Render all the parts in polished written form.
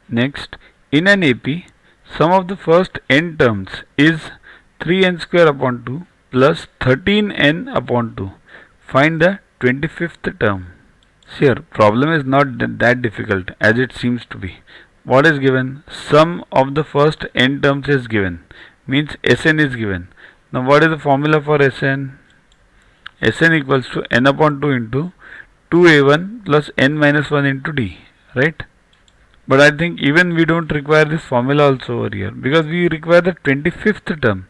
Next, in an AP, sum of the first n terms is 3n square upon 2 plus 13n upon 2. Find the 25th term. Here, problem is not that difficult as it seems to be. What is given? Sum of the first n terms is given. Means Sn is given. Now what is the formula for Sn? Sn equals to n upon 2 into 2a1 plus n minus 1 into d. Right? But I think even we don't require this formula also over here, because we require the 25th term.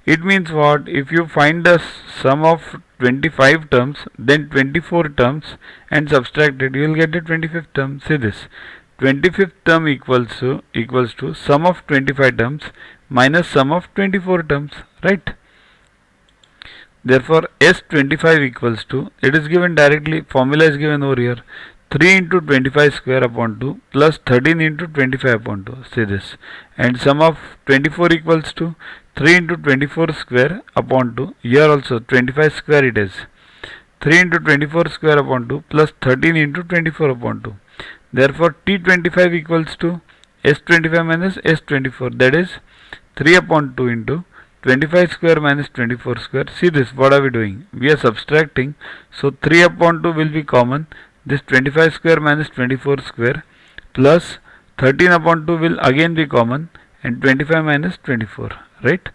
It means what? If you find the sum of 25 terms, then 24 terms and subtract it, you will get the 25th term. See this. 25th term equals to sum of 25 terms minus sum of 24 terms. Right? Therefore, S25 equals to, it is given directly, formula is given over here. 3 into 25 square upon 2 plus 13 into 25 upon 2. See this. And sum of 24 equals to 3 into 24 square upon 2. Here also 25 square it is. 3 into 24 square upon 2 plus 13 into 24 upon 2. Therefore, T25 equals to S25 minus S24. That is 3 upon 2 into 25 square minus 24 square. See this. What are we doing? We are subtracting. So 3 upon 2 will be common. This 25 square minus 24 square plus 13 upon 2 will again be common, and 25 minus 24, right?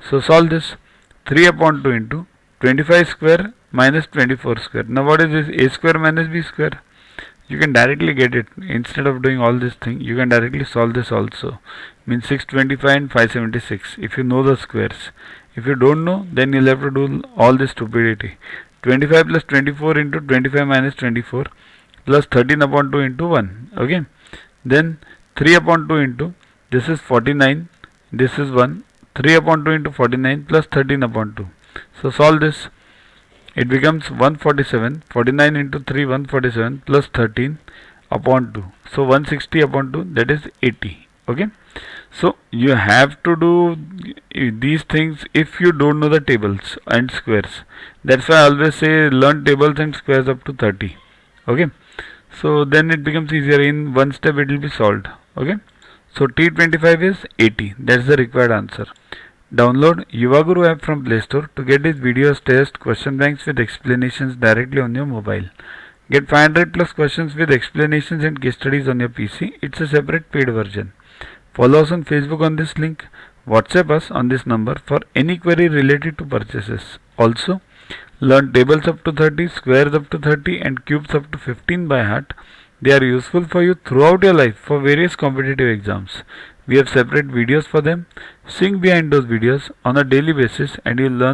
So solve this. 3 upon 2 into 25 square minus 24 square. Now what is this? A square minus b square. You can directly get it. Instead of doing all this thing, you can directly solve this also. Means 625 and 576 if you know the squares. If you don't know, then you'll have to do all this stupidity. 25 plus 24 into 25 minus 24 plus 13 upon 2 into 1. Okay. Then 3 upon 2 into, this is 49, this is 1. 3 upon 2 into 49 plus 13 upon 2. So solve this. It becomes 147. 49 into 3, 147 plus 13 upon 2. So 160 upon 2, that is 80. Okay. So you have to do these things if you don't know the tables and squares. That's why I always say learn tables and squares up to 30. Okay. So then it becomes easier. In one step it will be solved. Okay. So T25 is 80. That's the required answer. Download Yuvaguru app from Play Store to get these videos, tests, question banks with explanations directly on your mobile. Get 500 plus questions with explanations and case studies on your PC. It's a separate paid version. Follow us on Facebook on this link. WhatsApp us on this number for any query related to purchases. Also, learn tables up to 30, squares up to 30 and cubes up to 15 by heart. They are useful for you throughout your life for various competitive exams. We have separate videos for them. Sing behind those videos on a daily basis and you'll learn